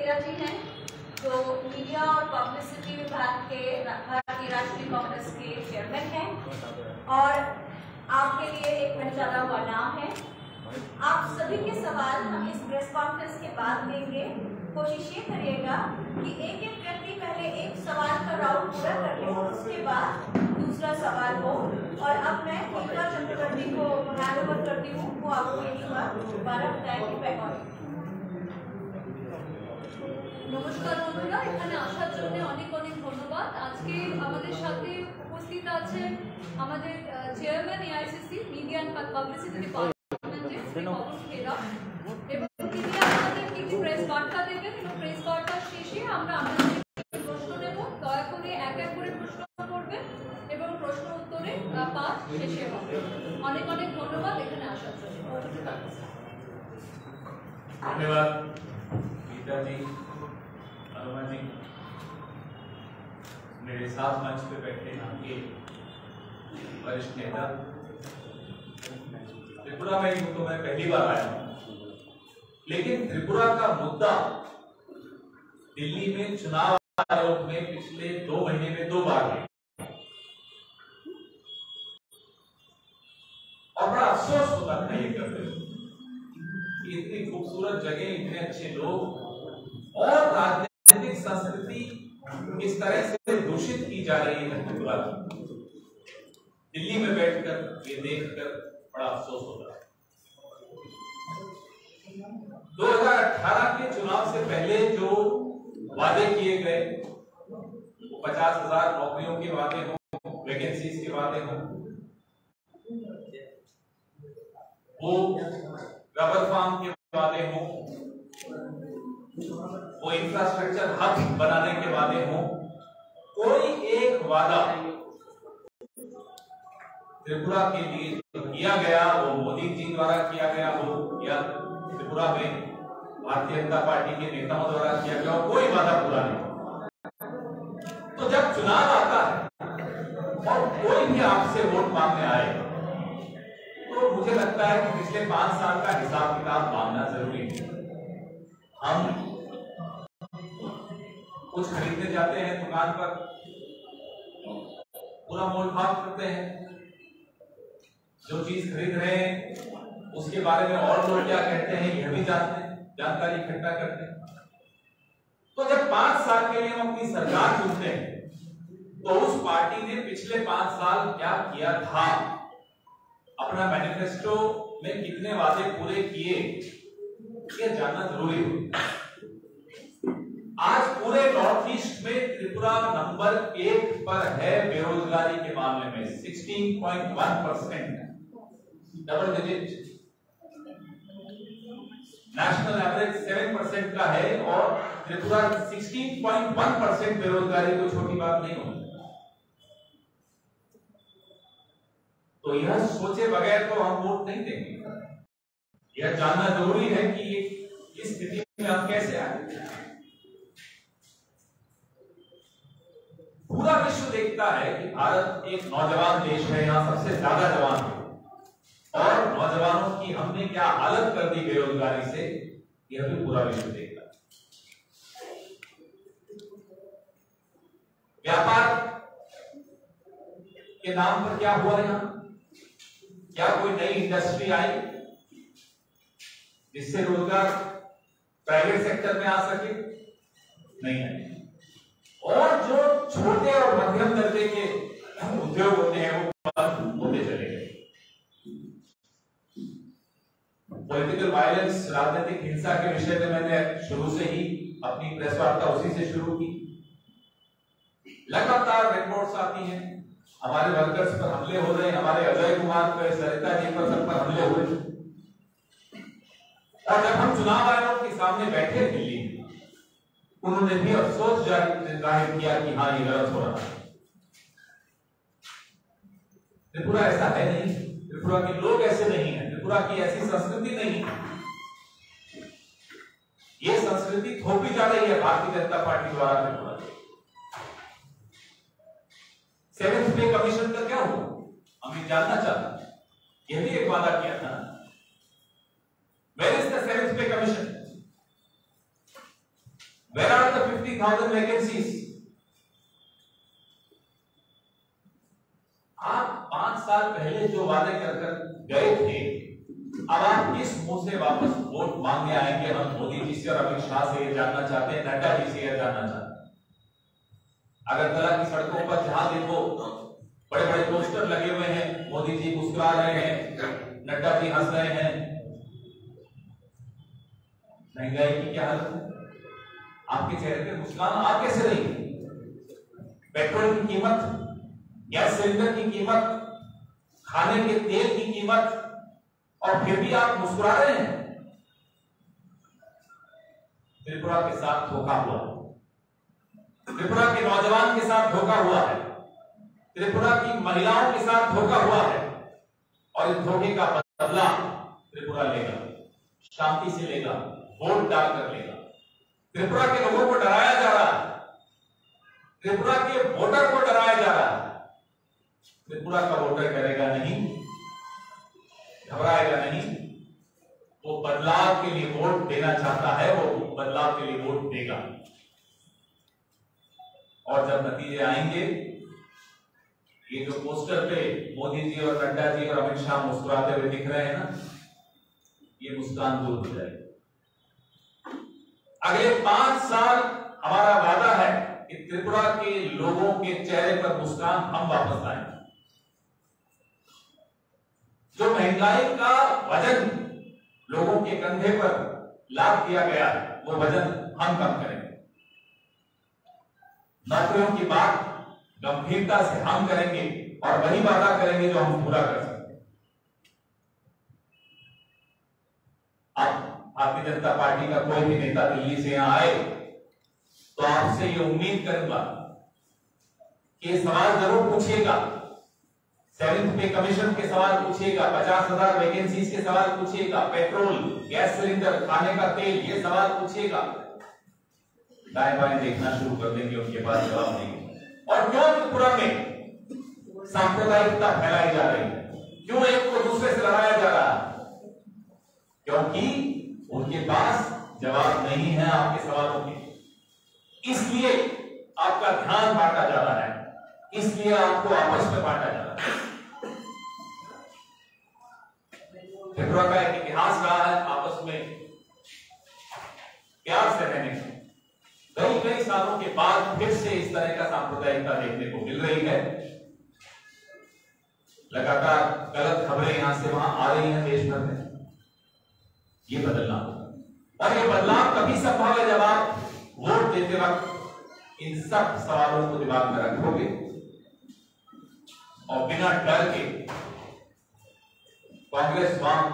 खेरा जी हैं जो मीडिया और पब्लिसिटी विभाग के भारतीय राष्ट्रीय कांग्रेस के चेयरमैन हैं और आपके लिए एक पहचाना हुआ नाम है। आप सभी के सवाल हम इस प्रेस कॉन्फ्रेंस के बाद लेंगे। कोशिश ये करिएगा कि एक एक व्यक्ति पहले एक सवाल का राउंड पूरा कर ले, उसके बाद दूसरा सवाल हो। और अब मैं टीका चक्रवर्ती को हैंड ओवर करती हूँ, वो आपको एक बार दोबारा बताएंगे बैकऑन। নমস্কার বন্ধুরা, এখানে আসার জন্য অনেক অনেক ধন্যবাদ। আজকে আমাদের সাথে উপস্থিত আছেন আমাদের chairman AICC media and publicity ডিপার্টমেন্টের শ্রী পবন খেরা, এবং তিনি আমাদের কিছু প্রেস বার্তা দেবেন এবং প্রেস বার্তার শেষে আমরা আপনাদের প্রশ্ন নেব। দয়া করে এক এক করে প্রশ্ন করবেন এবং প্রশ্ন উত্তরে পাঠ শেষে হবে। অনেক অনেক ধন্যবাদ এখানে আসার জন্য। ধন্যবাদ गीता जी, अनुमा जी, मेरे साथ मंच पे बैठे आपके वरिष्ठ नेता। त्रिपुरा में यूं तो मैं पहली बार आया हूं, लेकिन त्रिपुरा का मुद्दा दिल्ली में चुनाव आयोग में पिछले 2 महीने में 2 बार है और बड़ा अफसोस होता था ये करते हुए। इतनी खूबसूरत जगह, इतने अच्छे लोग और राजनीतिक संस्कृति इस तरह से दूषित की जा रही है त्रिपुरा। दिल्ली में बैठकर ये देखकर बड़ा अफसोस होता है। 2018 के चुनाव से पहले जो वादे किए गए, 50,000 नौकरियों के वादे हों, वैकेंसीज के वादे हों, वो रबर फार्म के वादे हों, वो इंफ्रास्ट्रक्चर हब बनाने के वादे हों, कोई एक वादा त्रिपुरा के लिए जो किया गया, वो मोदी जी द्वारा किया गया हो या त्रिपुरा में भारतीय जनता पार्टी के नेताओं द्वारा किया गया हो, कोई वादा पूरा नहीं। तो जब चुनाव आता है और कोई भी आपसे वोट मांगने आए, तो मुझे लगता है कि पिछले 5 साल का हिसाब किताब मांगना जरूरी है। हम कुछ खरीदने जाते हैं दुकान पर, पूरा मोल भाव करते हैं, जो चीज खरीद रहे हैं उसके बारे में और लोग क्या कहते हैं यह भी जानते हैं, जानकारी इकट्ठा करते हैं। तो जब 5 साल के लिए हम अपनी सरकार चुनते हैं, तो उस पार्टी ने पिछले 5 साल क्या किया था, अपना मैनिफेस्टो में कितने वादे पूरे किए, ये जानना जरूरी है। आज पूरे नॉर्थ ईस्ट में त्रिपुरा नंबर 1 पर है बेरोजगारी के मामले में, 16.1%, डबल डिजिट। नेशनल एवरेज 7% का है और त्रिपुरा 16.1% बेरोजगारी कोई छोटी बात नहीं होगी। तो यह सोचे बगैर तो हम वोट नहीं देंगे। यह जानना जरूरी है कि इस स्थिति में हम कैसे आए। पूरा विश्व देखता है कि भारत एक नौजवान देश है, यहां सबसे ज्यादा जवान है, और नौजवानों की हमने क्या हालत कर दी बेरोजगारी से, यह भी पूरा विश्व देखता है। व्यापार के नाम पर क्या हुआ यहां? क्या कोई नई इंडस्ट्री आई जिससे रोजगार प्राइवेट सेक्टर में आ सके? नहीं है। और जो छोटे और मध्यम दर्जे के उद्योग होते हैं वो बंद होते चले गए। पॉलिटिकल वायलेंस, राजनीतिक हिंसा के विषय में मैंने शुरू से ही अपनी प्रेस वार्ता उसी से शुरू की। लगातार रिपोर्ट्स आती हैं, हमारे वर्कर्स पर हमले हो रहे हैं, हमारे अजय कुमार पर, सरिता जी पर, सब पर हमले हो रहे हैं। और जब हम चुनाव आयोग के सामने बैठे दिल्ली, उन्होंने भी अफसोस जाहिर किया कि हाँ ये गलत हो रहा है। त्रिपुरा ऐसा है नहीं, त्रिपुरा के लोग ऐसे नहीं है, त्रिपुरा की ऐसी संस्कृति नहीं है। ये संस्कृति थोपी जा रही है भारतीय जनता पार्टी द्वारा त्रिपुरा। 7th पे कमीशन का क्या हुआ, हम ये जानना चाहते हैं। यह भी एक वादा किया था। Where is the 7th पे commission? Where are the 50,000 vacancies? आप 5 साल पहले जो वादे कर गए थे, अब आप किस मुंह से वापस वोट मांगने आएंगे? हम मोदी जी से और अमित शाह से ये जानना चाहते हैं, नड्डा जी से ये जानना चाहते हैं। अगरतला की सड़कों पर जहां देखो बड़े बड़े पोस्टर लगे हुए हैं, मोदी जी मुस्कुरा रहे हैं, नड्डा जी हंस रहे हैं। महंगाई की क्या हालत है? आपके चेहरे पे मुस्कान आ कैसे रही? पेट्रोल की कीमत, गैस सिलेंडर की कीमत, खाने के तेल की कीमत, और फिर भी आप मुस्कुरा रहे हैं। त्रिपुरा के साथ धोखा हुआ, त्रिपुरा के नौजवान के साथ धोखा हुआ है, त्रिपुरा की महिलाओं के साथ धोखा हुआ है, और इस धोखे का बदला त्रिपुरा लेगा, शांति से लेगा, वोट डालकर लेगा। त्रिपुरा के लोगों को डराया जा रहा है, त्रिपुरा के वोटर को डराया जा रहा है। त्रिपुरा का वोटर करेगा नहीं, घबराएगा नहीं, वो बदलाव के लिए वोट देना चाहता है, वो बदलाव के लिए वोट देगा। और जब नतीजे आएंगे, ये जो पोस्टर पे मोदी जी और नड्डा जी और अमित शाह मुस्कुराते हुए दिख रहे हैं ना, ये मुस्कान दूर हो जाएगी। अगले 5 साल हमारा वादा है कि त्रिपुरा के लोगों के चेहरे पर मुस्कान हम वापस लाएंगे। जो महंगाई का वजन लोगों के कंधे पर लाद दिया गया है, वो वजन हम कम करेंगे। नौकरियों की बात गंभीरता से हम करेंगे और वही वादा करेंगे जो हम पूरा कर सकते हैं। अब भारतीय जनता पार्टी का कोई भी नेता दिल्ली से यहां आए तो आपसे ये उम्मीद करूंगा कि सवाल जरूर पूछिएगा। 7th पे कमीशन के सवाल पूछिएगा, 50,000 वैकेंसीज के सवाल पूछिएगा, पेट्रोल, गैस सिलेंडर, खाने का तेल, ये सवाल पूछिएगा। दाएं बाएं देखना शुरू कर देंगे, उनके पास जवाब नहीं। और क्यों त्रिपुरा में सांप्रदायिकता फैलाई जा रही है, क्यों एक को दूसरे से लड़ाया जा रहा है? क्योंकि उनके पास जवाब नहीं है आपके सवालों के। इसलिए आपका ध्यान बांटा जा रहा है, इसलिए आपको आपस में बांटा जा रहा है। त्रिपुरा का एक इतिहास रहा है आपस में प्यार से रहने का। कई सालों के बाद फिर से इस तरह का सांप्रदायिकता देखने को मिल रही है। लगातार गलत खबरें यहां से वहां आ रही हैं देश भर में। ये बदलना होगा, और ये बदलाव तभी संभव है जब आप वोट देते वक्त इन सब सवालों को दिमाग में रखोगे और बिना डर के कांग्रेस वाम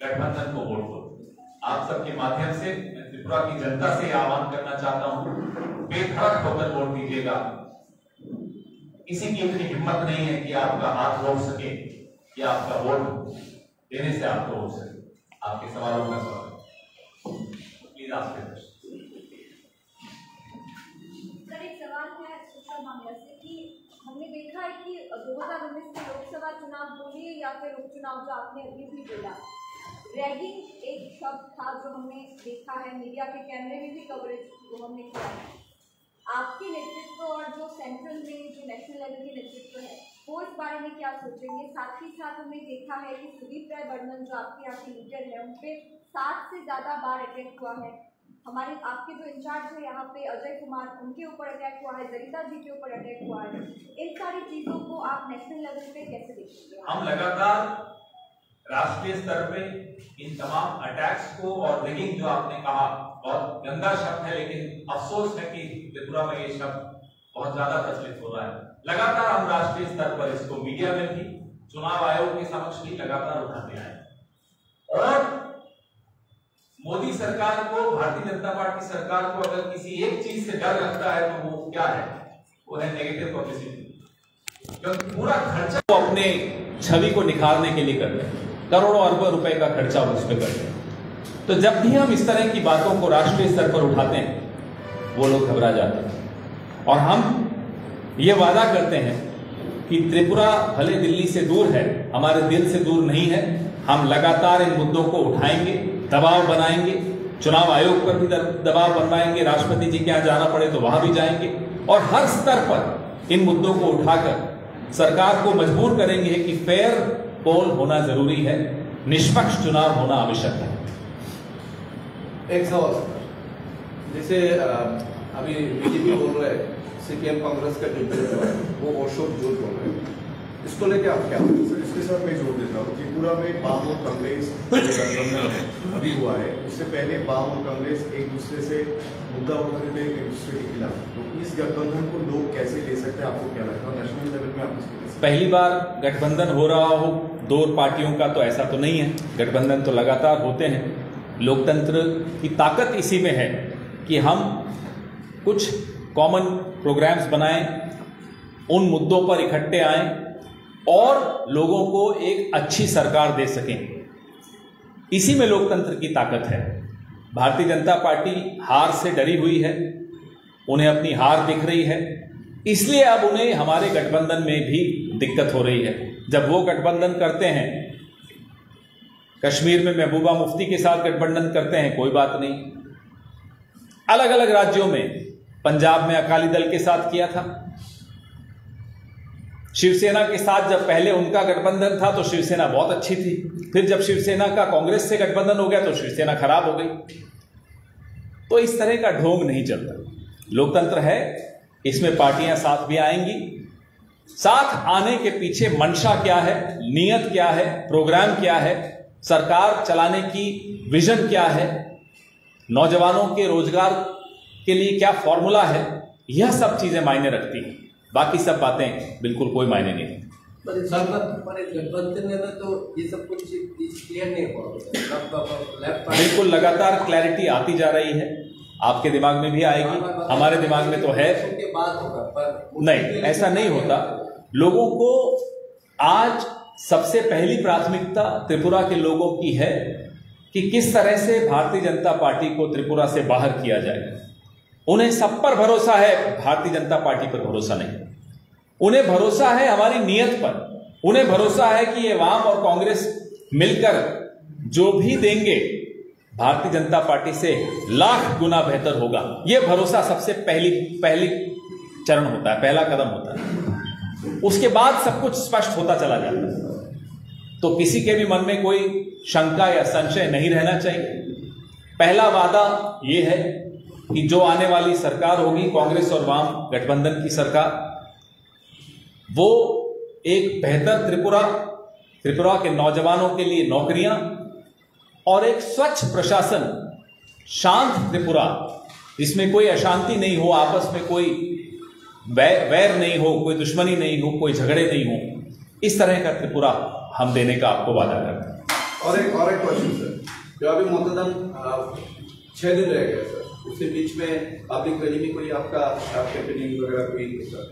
गठबंधन को वोट दो। आप सबके माध्यम से मैं त्रिपुरा की जनता से आह्वान करना चाहता हूं, बेधड़क होकर वोट दीजिएगा। किसी की इतनी हिम्मत नहीं है कि आपका हाथ रोक सके या आपका वोट देने से आपको रोक सके। आपके सवालों का सवाल प्लीज आपके सर, एक सवाल है सोशल मामले से कि हमने देखा है कि 2019 के लोकसभा चुनाव बोलिए या फिर उपचुनाव जो आपने अभी भी बोला, रैगिंग एक शब्द था जो हमने देखा है, मीडिया के कैमरे में भी कवरेज जो हमने किया है। आपके नेतृत्व और जो सेंट्रल में जो नेशनल लेवल के नेतृत्व है, वो इस बारे में क्या सोचेंगे? साथ ही साथ हमने देखा है कि सुदीप राय बर्मन जो आपके यहाँ के लीडर है, उन पे 60 से ज़्यादा बार अटैक हुआ है। हमारे आपके जो इंचार्ज है यहाँ पे अजय कुमार, उनके ऊपर अटैक हुआ है, जरिता जी के ऊपर अटैक हुआ है। इन सारी चीज़ों को आप नेशनल लेवल पे कैसे देखेंगे? हम लगातार राष्ट्रीय स्तर पे इन तमाम अटैक्स को और रिगिंग जो आपने कहा बहुत गंदा शब्द है, लेकिन अफसोस है कि त्रिपुरा में ये शब्द बहुत ज्यादा प्रचलित हो रहा है। लगातार हम राष्ट्रीय स्तर पर इसको मीडिया में भी, चुनाव आयोग के समक्ष भी लगातार उठाते आए। और मोदी सरकार को, भारतीय जनता पार्टी सरकार को अगर किसी एक चीज से डर लगता है तो वो क्या है? वो है नेगेटिव पब्लिसिटी। क्योंकि पूरा खर्चा वो अपने छवि को निखारने के लिए करते हैं, करोड़ों अरबों रुपए का खर्चा उस पर करते हैं। तो जब भी हम इस तरह की बातों को राष्ट्रीय स्तर पर उठाते हैं, वो लोग घबरा जाते हैं। और हम ये वादा करते हैं कि त्रिपुरा भले दिल्ली से दूर है, हमारे दिल से दूर नहीं है। हम लगातार इन मुद्दों को उठाएंगे, दबाव बनाएंगे, चुनाव आयोग पर भी दबाव बनवाएंगे, राष्ट्रपति जी के यहाँ जाना पड़े तो वहां भी जाएंगे, और हर स्तर पर इन मुद्दों को उठाकर सरकार को मजबूर करेंगे कि फेयर पोल होना जरूरी है, निष्पक्ष चुनाव होना आवश्यक है। एक सवाल जैसे अभी बीजेपी बोल रहे हैं सीपीएम कांग्रेस का जो है वो अशोक जोड़ बोल रहे हैं, इसको लेके आप क्या? इसके साथ मैं जोड़ देता हूँ त्रिपुरा में वाम और कांग्रेस गठबंधन अभी हुआ है, उससे पहले वाम और कांग्रेस एक दूसरे से मुद्दा उठाते थे एक दूसरे के खिलाफ, तो इस गठबंधन को लोग कैसे ले सकते हैं, आपको क्या लगता है नेशनल लेवल में? आप पहली बार गठबंधन हो रहा हो दो पार्टियों का तो ऐसा तो नहीं है, गठबंधन तो लगातार होते हैं। लोकतंत्र की ताकत इसी में है कि हम कुछ कॉमन प्रोग्राम्स बनाएं, उन मुद्दों पर इकट्ठे आएं और लोगों को एक अच्छी सरकार दे सकें। इसी में लोकतंत्र की ताकत है। भारतीय जनता पार्टी हार से डरी हुई है, उन्हें अपनी हार दिख रही है, इसलिए अब उन्हें हमारे गठबंधन में भी दिक्कत हो रही है। जब वो गठबंधन करते हैं, कश्मीर में महबूबा मुफ्ती के साथ गठबंधन करते हैं, कोई बात नहीं। अलग अलग राज्यों में, पंजाब में अकाली दल के साथ किया था, शिवसेना के साथ जब पहले उनका गठबंधन था तो शिवसेना बहुत अच्छी थी, फिर जब शिवसेना का कांग्रेस से गठबंधन हो गया तो शिवसेना खराब हो गई। तो इस तरह का ढोंग नहीं चलता। लोकतंत्र है, इसमें पार्टियां साथ भी आएंगी। साथ आने के पीछे मंशा क्या है, नीयत क्या है, प्रोग्राम क्या है, सरकार चलाने की विजन क्या है, नौजवानों के रोजगार के लिए क्या फॉर्मूला है, यह सब चीजें मायने रखती हैं। बाकी सब बातें बिल्कुल कोई मायने नहीं रखती। गठबंधन में तो ये सब कुछ क्लियर नहीं हुआ, बिल्कुल लगातार क्लैरिटी आती जा रही है, आपके दिमाग में भी आएगी, हमारे दिमाग में तो है। नहीं, ऐसा नहीं होता। लोगों को आज सबसे पहली प्राथमिकता त्रिपुरा के लोगों की है कि किस तरह से भारतीय जनता पार्टी को त्रिपुरा से बाहर किया जाए। उन्हें सब पर भरोसा है, भारतीय जनता पार्टी पर भरोसा नहीं। उन्हें भरोसा है हमारी नीयत पर, उन्हें भरोसा है कि ये वाम और कांग्रेस मिलकर जो भी देंगे भारतीय जनता पार्टी से लाख गुना बेहतर होगा। यह भरोसा सबसे पहली चरण होता है, पहला कदम होता है। उसके बाद सब कुछ स्पष्ट होता चला जाता है। तो किसी के भी मन में कोई शंका या संशय नहीं रहना चाहिए। पहला वादा यह है कि जो आने वाली सरकार होगी, कांग्रेस और वाम गठबंधन की सरकार, वो एक बेहतर त्रिपुरा के नौजवानों के लिए नौकरियां और एक स्वच्छ प्रशासन, शांत त्रिपुरा जिसमें कोई अशांति नहीं हो, आपस में कोई वैर नहीं हो, कोई दुश्मनी नहीं हो, कोई झगड़े नहीं हो, इस तरह का त्रिपुरा हम देने का आपको वादा करते हैं। और एक क्वेश्चन सर, जो अभी मतदान 6 दिन रह गए सर, उसके बीच में पब्लिक रैली में कोई आपका कैंपेनिंग वगैरह कोई सर?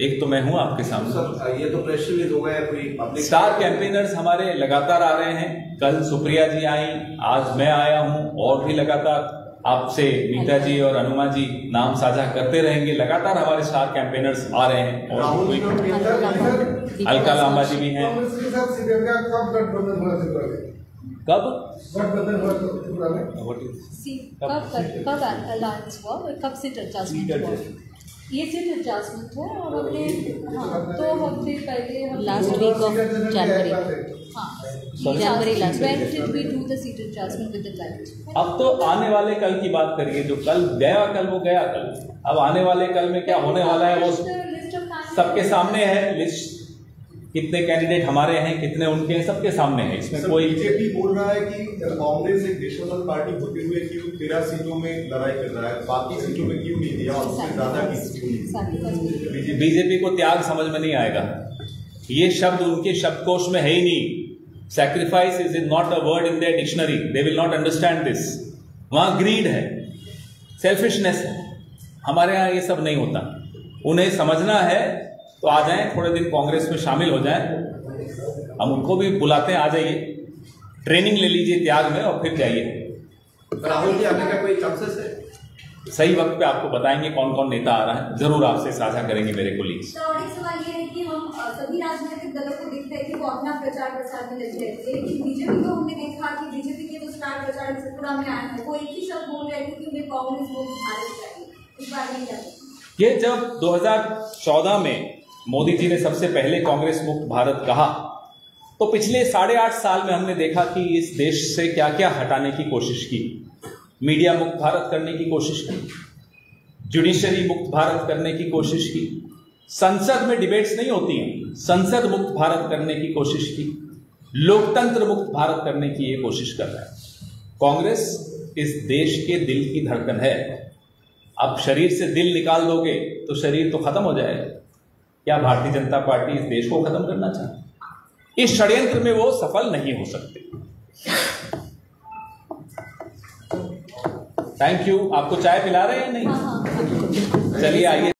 एक तो मैं हूं आपके सामने सर, ये तो प्रेस रिलीज हो गया, कोई पब्लिक स्टार कैंपेनर्स हमारे लगातार आ रहे हैं। कल सुप्रिया जी आई, आज मैं आया हूं, और भी लगातार आपसे मीता जी और अनुमा जी नाम साझा करते रहेंगे। लगातार हमारे स्टार कैंपेनर्स आ रहे हैं, और अलका लांबा जी भी हैं। कब अलायंस हुआ, कब सीट एडजस्टमेंट हुआ? ये सीट एडजस्टमेंट है, और हमने 2 हफ्ते पहले last week of January, January last when did we do the seat adjustment with the client? अब तो आने वाले कल की बात करिए। जो कल गया कल वो गया कल, अब आने वाले कल में क्या होने वाला है वो सबके सामने है। लिस्ट कितने कैंडिडेट हमारे हैं, कितने उनके हैं, सबके सामने है। इसमें कोई बीजेपी बोल रहा है कि कांग्रेस एक नेशनल पार्टी होते हुए क्यों 13 सीटों में लड़ाई कर रहा है, बाकी सीटों में क्यों नहीं दिया, उससे ज्यादा क्यों नहीं? बीजेपी को त्याग समझ में नहीं आएगा। ये शब्द उनके शब्दकोश में है ही नहीं। Sacrifice is not a word in their dictionary, they will not understand this. वहां ग्रीड है, सेल्फिशनेस है। हमारे यहाँ ये सब नहीं होता। उन्हें समझना है तो आ जाएं, थोड़े दिन कांग्रेस में शामिल हो जाएं। हम उनको भी बुलाते हैं, आ जाइए, ट्रेनिंग ले लीजिए त्याग में, और फिर जाइए। राहुल जी आने का कोई चांसेस है? सही वक्त पे आपको बताएंगे कौन कौन नेता आ रहा है, जरूर आपसे साझा करेंगे मेरे कोलीग्स। और एक सवाल ये है कि हम सभी राजनीतिक दलों को देखते हैं कि वो अपना प्रचार प्रसार में लगे रहते हैं, लेकिन बीजेपी को हमने देखा कि बीजेपी के जो स्टार प्रचार त्रिपुरा में आए हैं, वो एक ही शब्द बोल रहे थे कि उन्हें कांग्रेस मुक्त भारत चाहिए। इस बारे में क्या कहेंगे? ये जब 2014 में मोदी जी ने सबसे पहले कांग्रेस मुक्त भारत कहा, तो पिछले 8.5 साल में हमने देखा कि इस देश से क्या क्या हटाने की कोशिश की। मीडिया मुक्त भारत करने की कोशिश की, जुडिशरी मुक्त भारत करने की कोशिश की, संसद में डिबेट्स नहीं होती हैं, संसद मुक्त भारत करने की कोशिश की, लोकतंत्र मुक्त भारत करने की ये कोशिश कर रहा है। कांग्रेस इस देश के दिल की धड़कन है। अब शरीर से दिल निकाल दोगे तो शरीर तो खत्म हो जाएगा। क्या भारतीय जनता पार्टी इस देश को खत्म करना चाहती? इस षड्यंत्र में वो सफल नहीं हो सकते। Thank you. आपको चाय पिला रहे हैं? नहीं, चलिए आइए।